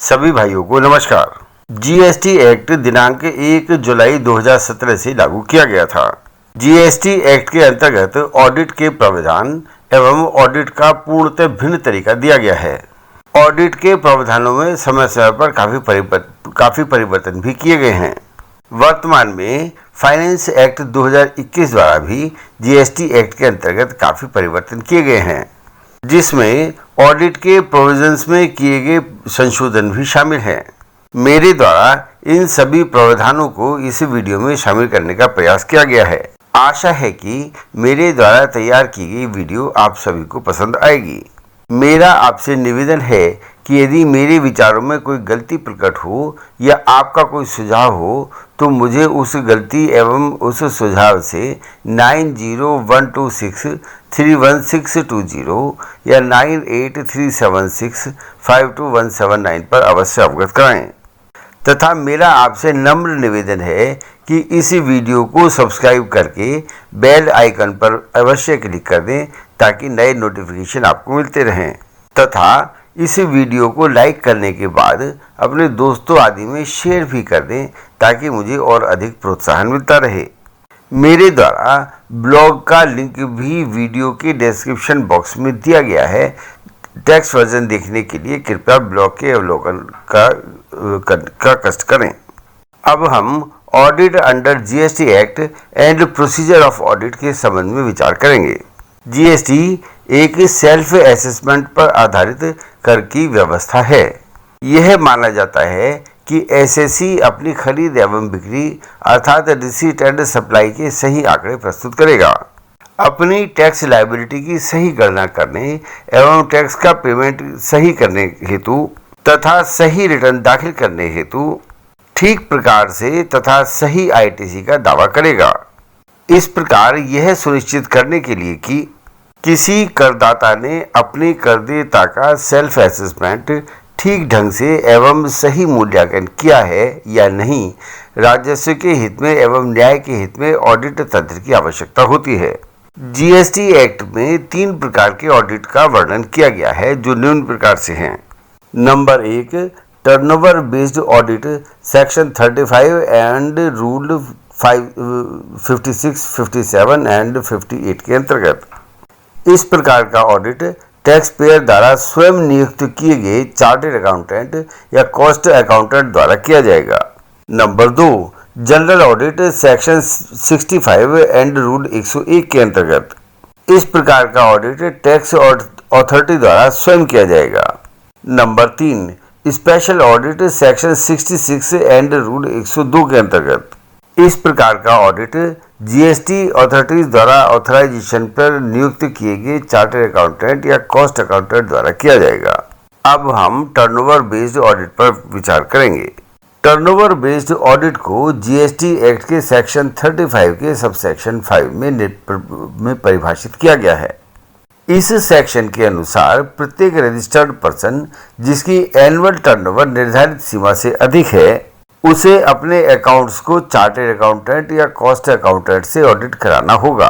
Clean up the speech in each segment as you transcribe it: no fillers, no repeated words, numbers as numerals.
सभी भाइयों को नमस्कार। जीएसटी एक्ट दिनांक 1 जुलाई 2017 से लागू किया गया था। जीएसटी एक्ट के अंतर्गत ऑडिट के प्रावधान एवं ऑडिट का पूर्णतः भिन्न तरीका दिया गया है। ऑडिट के प्रावधानों में समय समय पर काफी परिवर्तन भी किए गए हैं। वर्तमान में फाइनेंस एक्ट 2021 द्वारा भी जीएसटी एक्ट के अंतर्गत काफी परिवर्तन किए गए हैं, जिसमें ऑडिट के प्रोविजंस में किए गए संशोधन भी शामिल हैं। मेरे द्वारा इन सभी प्रावधानों को इस वीडियो में शामिल करने का प्रयास किया गया है। आशा है कि मेरे द्वारा तैयार की गई वीडियो आप सभी को पसंद आएगी। मेरा आपसे निवेदन है कि यदि मेरे विचारों में कोई गलती प्रकट हो या आपका कोई सुझाव हो तो मुझे उस गलती एवं उस सुझाव से 9012631620 या 9837652179 पर अवश्य अवगत कराएं। तथा मेरा आपसे नम्र निवेदन है कि इस वीडियो को सब्सक्राइब करके बेल आइकन पर अवश्य क्लिक कर दें ताकि नए नोटिफिकेशन आपको मिलते रहें, तथा इस वीडियो को लाइक करने के बाद अपने दोस्तों आदि में शेयर भी कर दें ताकि मुझे और अधिक प्रोत्साहन मिलता रहे। मेरे द्वारा ब्लॉग का लिंक भी वीडियो के डिस्क्रिप्शन बॉक्स में दिया गया है। टेक्स्ट वर्जन देखने के लिए कृपया ब्लॉग के अवलोकन का कष्ट करें। अब हम audit under GST act and procedure of audit के संबंध में विचार करेंगे। जीएसटी एक सेल्फ असेसमेंट पर आधारित कर की व्यवस्था है। यह माना जाता है कि एसएससी अपनी खरीद एवं बिक्री अर्थात रिसीट एंड सप्लाई के सही आंकड़े प्रस्तुत करेगा। अपनी टैक्स लायबिलिटी की सही गणना करने एवं टैक्स का पेमेंट सही करने हेतु तथा सही रिटर्न दाखिल करने हेतु ठीक प्रकार से तथा सही आईटीसी का दावा करेगा। इस प्रकार यह सुनिश्चित करने के लिए कि किसी करदाता ने अपनी करदेयता का सेल्फ असेसमेंट ठीक ढंग से एवं सही मूल्यांकन किया है या नहीं, राजस्व के हित में एवं न्याय के हित में ऑडिट तंत्र की आवश्यकता होती है। जीएसटी एक्ट में 3 प्रकार के ऑडिट का वर्णन किया गया है, जो निम्न प्रकार से हैं। Number 1, turnover based audit section 35 and rule 56, 57 and 58 के अंतर्गत। इस प्रकार का ऑडिट टैक्स पेयर द्वारा स्वयं नियुक्त किए गए चार्टर्ड अकाउंटेंट या कॉस्ट अकाउंटेंट द्वारा किया जाएगा। Number 2, general audit section 65 and rule 101 के अंतर्गत। इस प्रकार का ऑडिट टैक्स अथॉरिटी द्वारा स्वयं किया जाएगा। Number 3, special audit section 66 and rule 102 के अंतर्गत। इस प्रकार का ऑडिट जीएसटी अथॉरिटीज द्वारा ऑथराइजेशन पर नियुक्त किए गए चार्टर्ड अकाउंटेंट या कॉस्ट अकाउंटेंट द्वारा किया जाएगा। अब हम टर्नओवर बेस्ड ऑडिट पर विचार करेंगे। टर्नओवर बेस्ड ऑडिट को जीएसटी एक्ट के सेक्शन 35 के सबसेक्शन 5 में परिभाषित किया गया है। इस सेक्शन के अनुसार प्रत्येक रजिस्टर्ड पर्सन जिसकी एनुअल टर्नओवर निर्धारित सीमा से अधिक है उसे अपने अकाउंट्स को चार्टर्ड अकाउंटेंट या कॉस्ट अकाउंटेंट से ऑडिट कराना होगा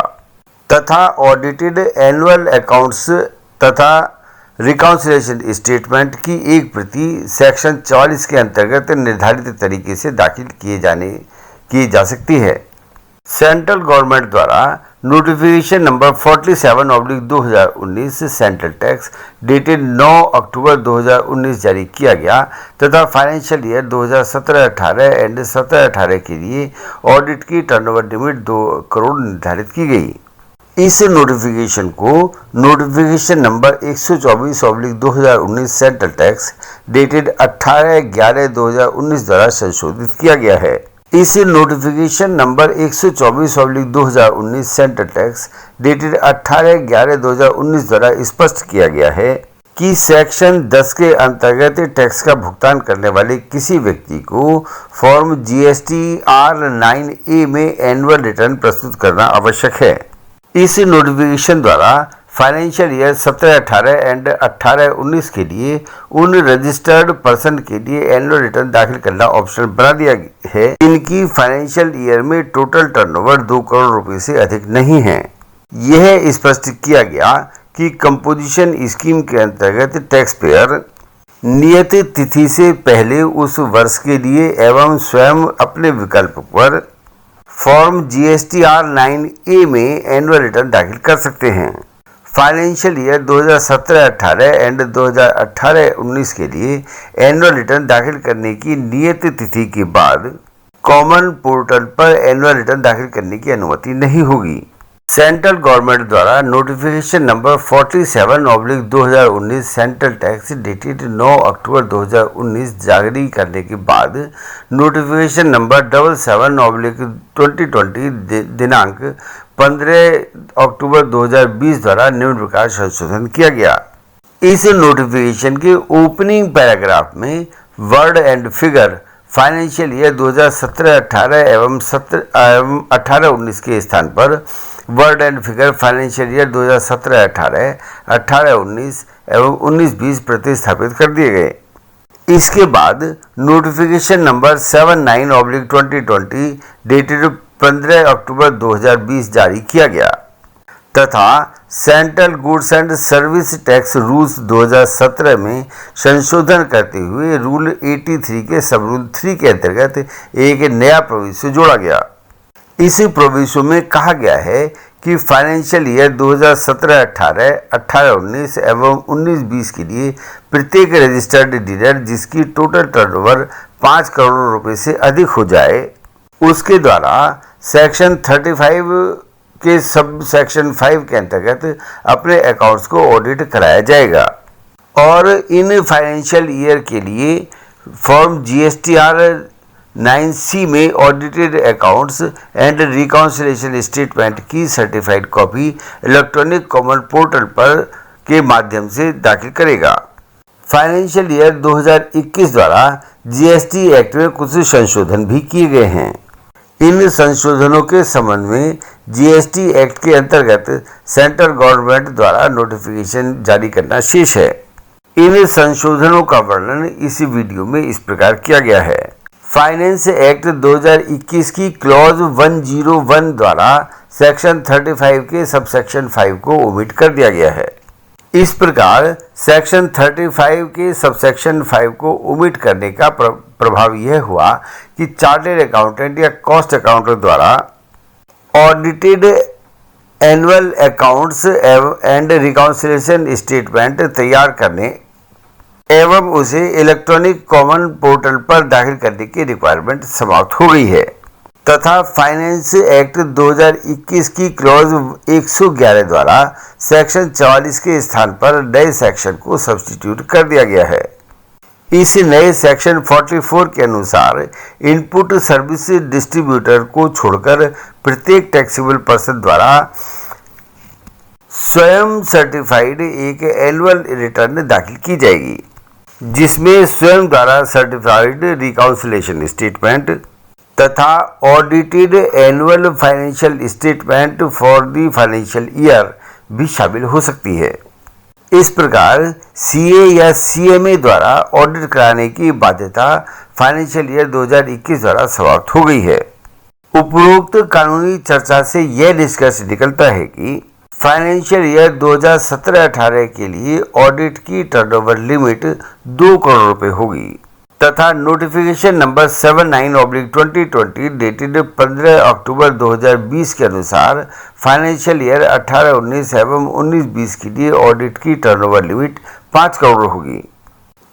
तथा ऑडिटेड एनुअल अकाउंट्स तथा रिकॉन्सिलिएशन स्टेटमेंट की एक प्रति सेक्शन 44 के अंतर्गत निर्धारित तरीके से दाखिल की जा सकती है। सेंट्रल गवर्नमेंट द्वारा notification number 47/2019 central tax dated 9 अक्टूबर 2019 जारी किया गया तथा फाइनेंशियल ईयर 2017-18 एंड 17-18 के लिए ऑडिट की टर्नओवर लिमिट 2 करोड़ निर्धारित की गई। इस नोटिफिकेशन को notification number 124/2019 central tax dated 18/11/2019 द्वारा संशोधित किया गया है। इस notification number 124/2019 central tax dated 18/11/2019 द्वारा स्पष्ट किया गया है कि सेक्शन 10 के अंतर्गत टैक्स का भुगतान करने वाले किसी व्यक्ति को फॉर्म GSTR 9A में एनुअल रिटर्न प्रस्तुत करना आवश्यक है। इस नोटिफिकेशन द्वारा फाइनेंशियल ईयर 17-18 एंड 18-19 के लिए उन रजिस्टर्ड पर्सन के लिए एनुअल रिटर्न दाखिल करना ऑप्शनल बना दिया है इनकी फाइनेंशियल ईयर में टोटल टर्नओवर 2 करोड़ रुपए से अधिक नहीं है। यह स्पष्ट किया गया कि कंपोजिशन स्कीम के अंतर्गत टैक्स पेयर नियत तिथि से पहले उस वर्ष के लिए एवं स्वयं अपने विकल्प पर फॉर्म GSTR 9A में एनुअल रिटर्न दाखिल कर सकते हैं। फाइनेंशियल ईयर 2017-18 एंड 2018-19 के लिए एनुअल रिटर्न दाखिल करने की नियत तिथि के बाद कॉमन पोर्टल पर एनुअल रिटर्न दाखिल करने की अनुमति नहीं होगी। सेंट्रल गवर्नमेंट द्वारा notification number 47/2019 central tax dated 9 अक्टूबर 2019 जारी करने के बाद नोटिफिकेशन नंबर 77/2020 दिनांक 15 अक्टूबर 2020 द्वारा निम्न प्रकार संशोधन किया गया। इस नोटिफिकेशन के ओपनिंग पैराग्राफ में word and figure financial year 2017-18 एवं 18-19 के स्थान पर word and figure financial year 2017-18, 18-19 एवं 19-20 प्रतिस्थापित कर दिए गए। इसके बाद नोटिफिकेशन नंबर 79/2020 डेटेड 15 अक्टूबर 2020 जारी किया गया तथा central goods and service tax rules 2017 में संशोधन करते हुए रूल 83 के सब रूल 3 के अंतर्गत एक नया प्रोविजन जोड़ा गया। इस प्रोविजन में कहा गया है कि फाइनेंशियल ईयर 2017-18, 18-19 एवं 19-20 के लिए प्रत्येक रजिस्टर्ड डीलर जिसकी टोटल टर्नओवर 5 करोड़ रुपए से अधिक हो जाए उसके द्वारा सेक्शन 35 के सब सेक्शन 5 के अंतर्गत अपने अकाउंट्स को ऑडिट कराया जाएगा और इन फाइनेंशियल ईयर के लिए फॉर्म GSTR 9C में audited accounts and reconciliation statement की certified copy electronic common portal पर के माध्यम से दाखिल करेगा। फाइनेंशियल ईयर 2021 द्वारा GST एक्ट में कुछ संशोधन भी किए गए हैं। इन संशोधनों के संबंध में GST एक्ट के अंतर्गत सेंट्रल गवर्नमेंट द्वारा नोटिफिकेशन जारी करना शेष है। इन संशोधनों का वर्णन इस वीडियो में इस प्रकार किया गया है। फाइनेंस एक्ट 2021 की क्लॉज 101 द्वारा सेक्शन 35 के सबसेक्शन 5 को ओमिट कर दिया गया है। इस प्रकार सेक्शन 35 के सबसेक्शन 5 को ओमिट करने का प्रभाव यह हुआ कि चार्टर्ड अकाउंटेंट या कॉस्ट अकाउंटेंट द्वारा audited annual accounts and reconciliation statement तैयार करने एवं उसे इलेक्ट्रॉनिक कॉमन पोर्टल पर दाखिल करने की रिक्वायरमेंट समाप्त हो गई है तथा फाइनेंस एक्ट 2021 की क्लॉज 111 द्वारा सेक्शन 44 के स्थान पर नए सेक्शन को सब्स्टिट्यूट कर दिया गया है। इस नए सेक्शन 44 के अनुसार इनपुट सर्विस डिस्ट्रीब्यूटर को छोड़कर प्रत्येक टैक्सेबल पर्सन द्वारा स्वयं सर्टिफाइड एक एनुअल रिटर्न दाखिल की जाएगी जिसमें स्वयं द्वारा सर्टिफाइड रिकॉन्सिलेशन स्टेटमेंट तथा audited annual financial statement for the financial year भी शामिल हो सकती है। इस प्रकार CA या CMA द्वारा ऑडिट कराने की बाध्यता फाइनेंशियल ईयर 2021 द्वारा समाप्त हो गई है। उपरोक्त कानूनी चर्चा से यह निष्कर्ष निकलता है कि फाइनेंशियल ईयर 2017-18 के लिए ऑडिट की टर्नओवर लिमिट 2 करोड़ रुपए होगी तथा नोटिफिकेशन नंबर 79/2020 डेटेड 15 अक्टूबर 2020 के अनुसार फाइनेंशियल ईयर 18-19 एवं 19-20 के लिए ऑडिट की टर्नओवर लिमिट 5 करोड़ होगी।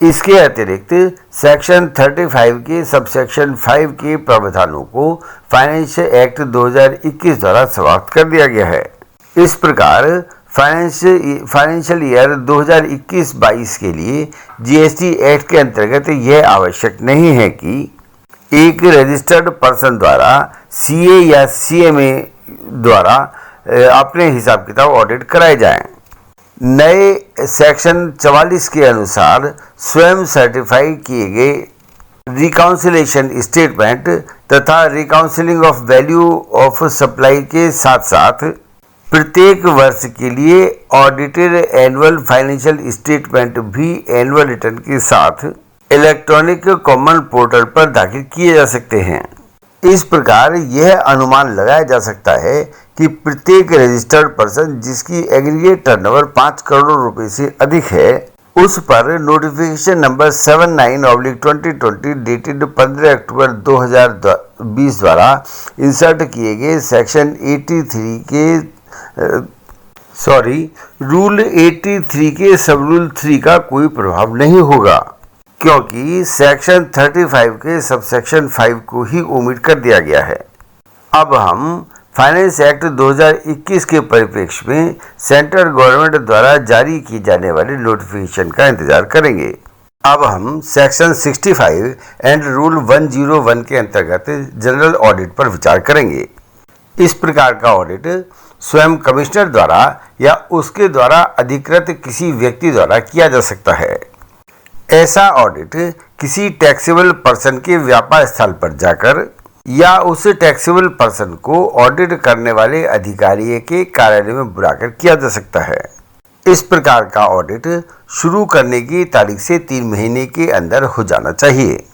इसके अतिरिक्त सेक्शन 35 के सबसेक्शन 5 के प्रावधानों को फाइनेंशियल एक्ट 2021 द्वारा समाप्त कर दिया गया है। इस प्रकार फाइनेंशियल ईयर 2021-22 के लिए GST एक्ट के अंतर्गत यह आवश्यक नहीं है कि एक रजिस्टर्ड पर्सन द्वारा CA या CMA द्वारा अपने हिसाब किताब ऑडिट कराए जाएं। नए सेक्शन 44 के अनुसार स्वयं सर्टिफाई किए गए रिकाउंसिलेशन स्टेटमेंट तथा रिकाउंसिलिंग ऑफ वैल्यू ऑफ सप्लाई के साथ साथ प्रत्येक वर्ष के लिए ऑडिटेड एनुअल फाइनेंशियल स्टेटमेंट भी एनुअल रिटर्न के साथ इलेक्ट्रॉनिक कॉमन पोर्टल पर दाखिल किए जा सकते हैं। इस प्रकार यह अनुमान लगाया जा सकता है कि प्रत्येक रजिस्टर्ड पर्सन जिसकी एग्रीगेट टर्नओवर 5 करोड़ रुपए से अधिक है उस पर नोटिफिकेशन नंबर 79/2020 डेटेड 15 अक्टूबर 2020 द्वारा इंसर्ट किए गए सेक्शन 83 के रूल 83 के सब रूल 3 का कोई प्रभाव नहीं होगा, क्योंकि सेक्शन 35 के सबसेक्शन 5 को ही ओमिट कर दिया गया है। अब हम फाइनेंस एक्ट 2021 के परिप्रेक्ष्य में सेंट्रल गवर्नमेंट द्वारा जारी की जाने वाले नोटिफिकेशन का इंतजार करेंगे। अब हम सेक्शन 65 एंड रूल 101 के अंतर्गत जनरल ऑडिट पर विचार करेंगे। इस प्रकार का ऑडिट स्वयं कमिश्नर द्वारा या उसके द्वारा अधिकृत किसी व्यक्ति द्वारा किया जा सकता है। ऐसा ऑडिट किसी टैक्सेबल पर्सन के व्यापार स्थल पर जाकर या उस टैक्सेबल पर्सन को ऑडिट करने वाले अधिकारी के कार्यालय में बुलाकर किया जा सकता है। इस प्रकार का ऑडिट शुरू करने की तारीख से 3 महीने के अंदर हो जाना चाहिए।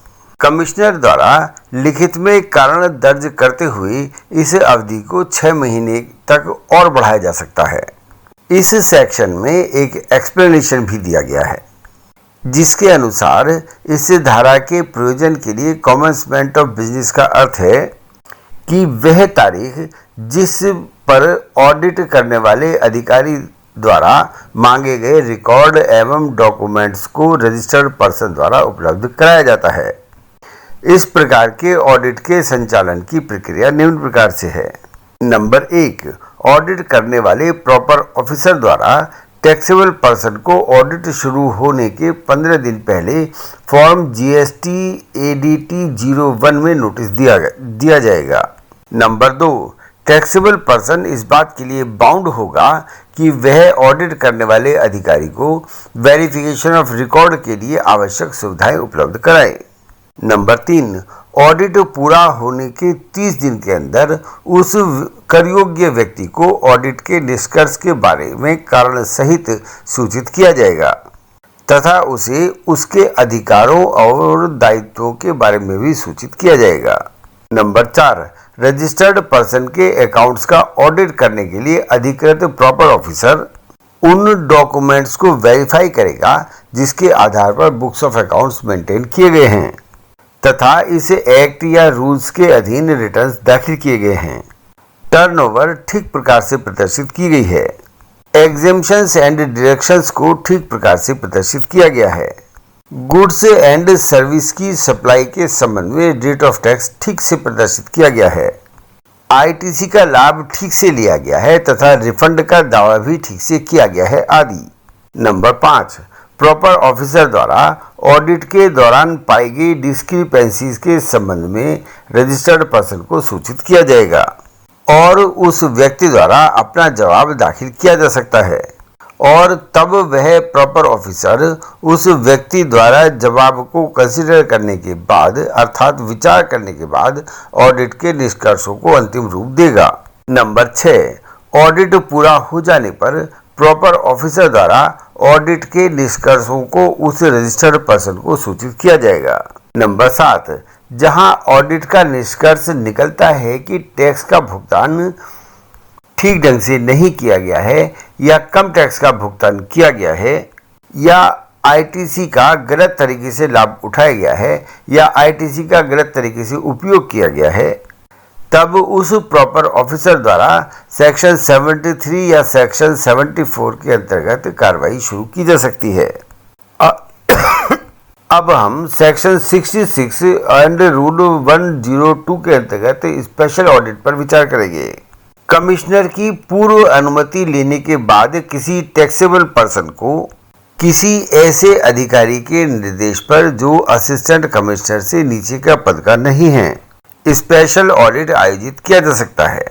कमिश्नर द्वारा लिखित में कारण दर्ज करते हुए इस अवधि को 6 महीने तक और बढ़ाया जा सकता है। इस सेक्शन में एक एक्सप्लेनेशन भी दिया गया है, जिसके अनुसार इस धारा के प्रयोजन के लिए कमेंसमेंट ऑफ बिजनेस का अर्थ है कि वह तारीख जिस पर ऑडिट करने वाले अधिकारी द्वारा मांगे गए रिकॉर्ड एवं डॉक्यूमेंट्स को रजिस्टर्ड पर्सन द्वारा उपलब्ध कराया जाता है। इस प्रकार के ऑडिट के संचालन की प्रक्रिया निम्न प्रकार से है। नंबर 1, ऑडिट करने वाले प्रॉपर ऑफिसर द्वारा टैक्सेबल पर्सन को ऑडिट शुरू होने के 15 दिन पहले फॉर्म GST ADT 01 में नोटिस दिया जाएगा। नंबर 2, टैक्सेबल पर्सन इस बात के लिए बाउंड होगा कि वह ऑडिट करने वाले अधिकारी को वेरिफिकेशन ऑफ रिकॉर्ड के लिए आवश्यक सुविधाएं उपलब्ध कराए। नंबर 3, ऑडिट पूरा होने के 30 दिन के अंदर उस करयोग्य व्यक्ति को ऑडिट के निष्कर्ष के बारे में कारण सहित सूचित किया जाएगा तथा उसे उसके अधिकारों और दायित्वों के बारे में भी सूचित किया जाएगा। नंबर 4, रजिस्टर्ड पर्सन के अकाउंट्स का ऑडिट करने के लिए अधिकृत प्रॉपर ऑफिसर उन डॉक्यूमेंट्स को वेरीफाई करेगा जिसके आधार पर बुक्स ऑफ अकाउंट्स मेंटेन किए गए हैं तथा इस एक्ट या रूल्स के अधीन रिटर्न्स दाखिल किए गए हैं। टर्नओवर ठीक प्रकार से प्रदर्शित की गई है। एग्जेम्पशंस एंड डिडक्शंस को ठीक प्रकार से प्रदर्शित किया गया है। गुड्स एंड सर्विस की सप्लाई के संबंध में रेट ऑफ टैक्स ठीक से प्रदर्शित किया गया है। ITC का लाभ ठीक से लिया गया है तथा रिफंड का दावा भी ठीक से किया गया है आदि। नंबर 5, प्रॉपर ऑफिसर द्वारा ऑडिट के दौरान पाई गई डिस्क्रिपेंसीज के संबंध में रजिस्टर्ड पर्सन को सूचित किया जाएगा और उस व्यक्ति द्वारा अपना जवाब दाखिल किया जा सकता है और तब वह प्रॉपर ऑफिसर उस व्यक्ति द्वारा जवाब को कंसीडर करने के बाद अर्थात विचार करने के बाद ऑडिट के निष्कर्षों को अंतिम रूप देगा। नंबर 6, ऑडिट पूरा हो जाने पर प्रॉपर ऑफिसर द्वारा ऑडिट के निष्कर्षों को उस रजिस्टर्ड पर्सन को सूचित किया जाएगा। नंबर 7, जहां ऑडिट का निष्कर्ष निकलता है कि टैक्स का भुगतान ठीक ढंग से नहीं किया गया है या कम टैक्स का भुगतान किया गया है या ITC का गलत तरीके से लाभ उठाया गया है या ITC का गलत तरीके से उपयोग किया गया है, तब उस प्रॉपर ऑफिसर द्वारा सेक्शन 73 या सेक्शन 74 के अंतर्गत कार्रवाई शुरू की जा सकती है। अब हम सेक्शन 66 एंड रूल 102 के अंतर्गत स्पेशल ऑडिट पर विचार करेंगे। कमिश्नर की पूर्व अनुमति लेने के बाद किसी टैक्सेबल पर्सन को किसी ऐसे अधिकारी के निर्देश पर जो असिस्टेंट कमिश्नर से नीचे का पद का नहीं है स्पेशल ऑडिट आयोजित किया जा सकता है।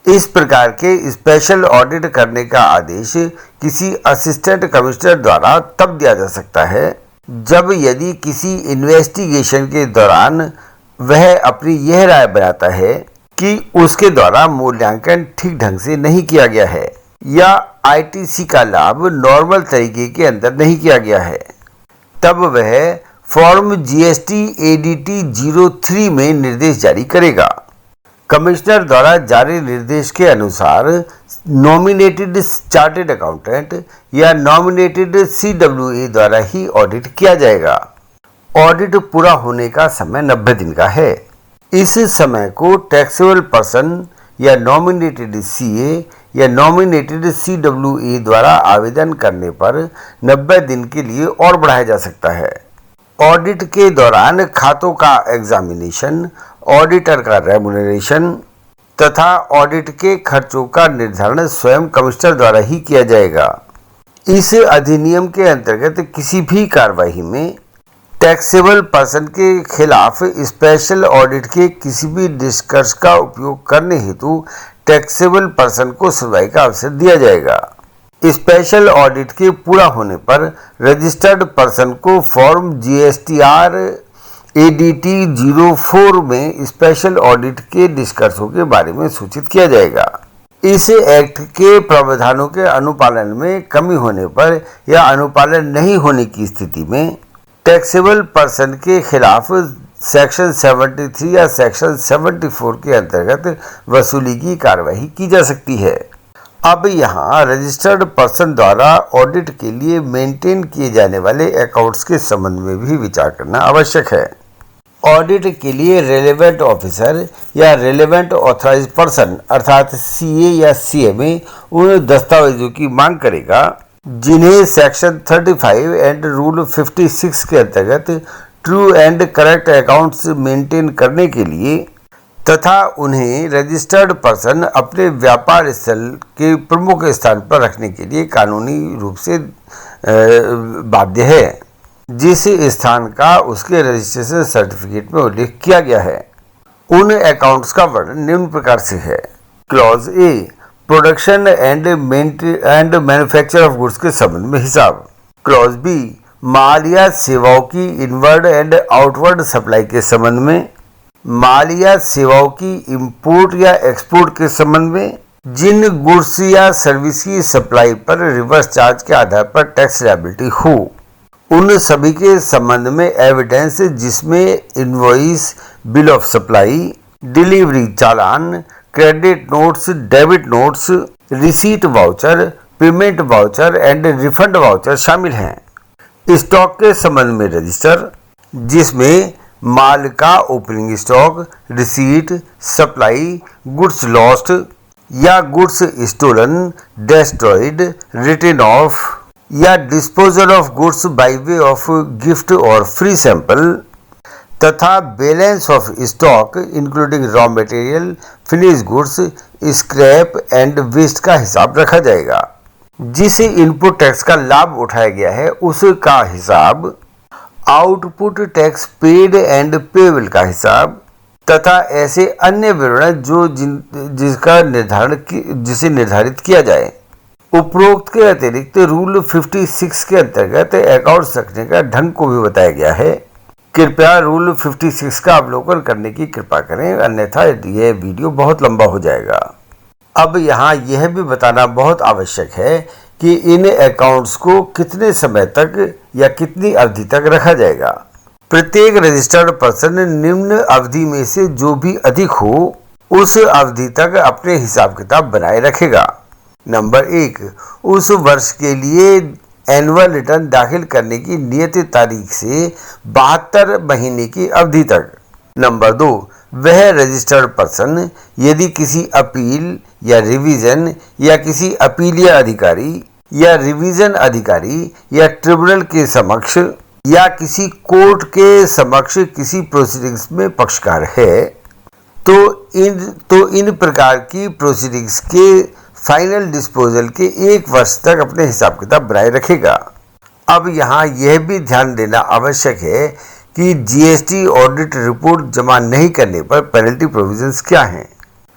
इस प्रकार के स्पेशल ऑडिट करने का आदेश किसी असिस्टेंट कमिश्नर द्वारा तब दिया जा सकता है जब यदि किसी इन्वेस्टिगेशन के दौरान वह अपनी यह राय बनाता है कि उसके द्वारा मूल्यांकन ठीक ढंग से नहीं किया गया है या ITC का लाभ नॉर्मल तरीके के अंदर नहीं किया गया है, तब वह फॉर्म GST ADT 03 में निर्देश जारी करेगा। कमिश्नर द्वारा जारी निर्देश के अनुसार नॉमिनेटेड चार्टेड अकाउंटेंट या नॉमिनेटेड CWA द्वारा ही ऑडिट किया जाएगा। ऑडिट पूरा होने का समय 90 दिन का है। इस समय को टैक्सेबल पर्सन या नॉमिनेटेड CA या नॉमिनेटेड CWA द्वारा आवेदन करने पर 90 दिन के लिए और बढ़ाया जा सकता है। ऑडिट के दौरान खातों का एग्जामिनेशन, ऑडिटर का रेम्युनरेशन तथा ऑडिट के खर्चों का निर्धारण स्वयं कमिश्नर द्वारा ही किया जाएगा। इस अधिनियम के अंतर्गत किसी भी कार्रवाई में टैक्सेबल पर्सन के खिलाफ स्पेशल ऑडिट के किसी भी निष्कर्ष का उपयोग करने हेतु टैक्सेबल पर्सन को सुनवाई का अवसर दिया जाएगा। स्पेशल ऑडिट के पूरा होने पर रजिस्टर्ड पर्सन को फॉर्म GSTR ADT 04 में स्पेशल ऑडिट के निष्कर्षों के बारे में सूचित किया जाएगा। इस एक्ट के प्रावधानों के अनुपालन में कमी होने पर या अनुपालन नहीं होने की स्थिति में टैक्सेबल पर्सन के खिलाफ सेक्शन 73 या सेक्शन 74 के अंतर्गत वसूली की कार्रवाई की जा सकती है। अब यहाँ रजिस्टर्ड पर्सन द्वारा ऑडिट के लिए मेंटेन किए जाने वाले अकाउंट्स के संबंध में भी विचार करना आवश्यक है। ऑडिट के लिए रेलेवेंट ऑफिसर या रेलेवेंट ऑथराइज्ड पर्सन अर्थात CA या CMA उन दस्तावेजों की मांग करेगा जिन्हें सेक्शन 35 एंड रूल 56 के अंतर्गत true and correct accounts maintain करने के लिए तथा उन्हें रजिस्टर्ड पर्सन अपने व्यापार स्थल के प्रमुख स्थान पर रखने के लिए कानूनी रूप से बाध्य है, जिस स्थान का उसके रजिस्ट्रेशन सर्टिफिकेट में उल्लेख किया गया है। उन अकाउंट्स का वर्णन निम्न प्रकार से है। Clause A production and manufacture of goods के संबंध में हिसाब। क्लॉज B माल या सेवाओं की इनवर्ड एंड आउटवर्ड सप्लाई के संबंध में। माल या सेवाओं की इंपोर्ट या एक्सपोर्ट के संबंध में। जिन गुड्स या सर्विस की सप्लाई पर रिवर्स चार्ज के आधार पर टैक्स लायबिलिटी हो, उन सभी के संबंध में एविडेंस जिसमें invoice, bill of supply, delivery challan, credit notes, debit notes, receipt voucher, payment voucher and refund voucher शामिल हैं। स्टॉक के संबंध में रजिस्टर जिसमें माल का opening stock, receipt, supply, goods lost या goods stolen, destroyed, written off या disposal of goods by way of gift और फ्री सैंपल तथा balance of stock including raw material, finish goods, scrap and waste का हिसाब रखा जाएगा। जिसे input tax का लाभ उठाया गया है उसका हिसाब, output tax paid and payable का हिसाब तथा ऐसे अन्य विवरण जो जिसे निर्धारित किया जाए। उपरोक्त के अतिरिक्त रूल 56 के अंतर्गत अकाउंट्स रखने का ढंग को भी बताया गया है। कृपया रूल 56 का अवलोकन करने की कृपा करें, अन्यथा यह वीडियो बहुत लंबा हो जाएगा। अब यहाँ यह भी बताना बहुत आवश्यक है कि इन अकाउंट्स को कितने समय तक या कितनी अवधि तक रखा जाएगा। प्रत्येक रजिस्टर्ड पर्सन निम्न अवधि में से जो भी अधिक हो उस अवधि तक अपने हिसाब किताब बनाए रखेगा। नंबर 1, उस वर्ष के लिए एनुअल रिटर्न दाखिल करने की नियत तारीख से 72 महीने की अवधि तक। नंबर 2, वह रजिस्टर्ड पर्सन यदि किसी अपील या रिवीजन या किसी अपीलीय अधिकारी या रिवीजन अधिकारी या ट्रिब्यूनल के समक्ष या किसी कोर्ट के समक्ष किसी प्रोसीडिंग्स में पक्षकार है तो इन प्रकार की प्रोसीडिंग्स के फाइनल डिस्पोजल के 1 वर्ष तक अपने हिसाब किताब बनाए रखेगा। अब यहाँ यह भी ध्यान देना आवश्यक है कि GST ऑडिट रिपोर्ट जमा नहीं करने पर पेनल्टी प्रोविजंस क्या हैं।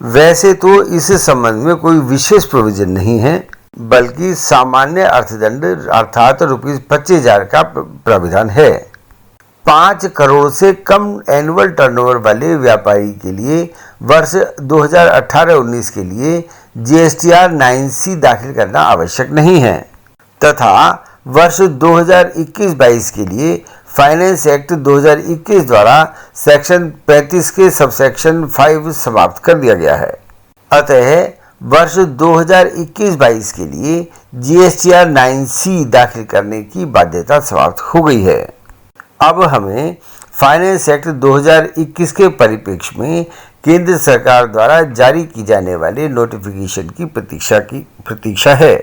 वैसे तो इस संबंध में कोई विशेष प्रोविजन नहीं है, बल्कि सामान्य अर्थदंड अर्थात ₹25,000 का प्राविधान है। 5 करोड़ से कम एनुअल टर्नओवर वाले व्यापारी के लिए वर्ष 2018-19 के लिए GSTR 9C दाखिल करना आवश्यक नहीं है तथा वर्ष 2021-22 के लिए फाइनेंस एक्ट 2021 द्वारा सेक्शन 35 के सबसेक्शन 5 समाप्त कर दिया गया है। अतः वर्ष 2021-22 के लिए GSTR 9C दाखिल करने की बाध्यता समाप्त हो गई है। अब हमें फाइनेंस एक्ट 2021 के परिप्रेक्ष्य में केंद्र सरकार द्वारा जारी की जाने वाले नोटिफिकेशन की प्रतीक्षा है।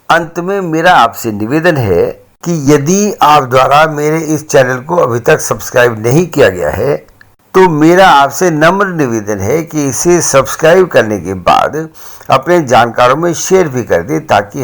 अंत में मेरा आपसे निवेदन है कि यदि आप द्वारा मेरे इस चैनल को अभी तक सब्सक्राइब नहीं किया गया है तो मेरा आपसे नम्र निवेदन है कि इसे सब्सक्राइब करने के बाद अपने जानकारों में शेयर भी कर दें ताकि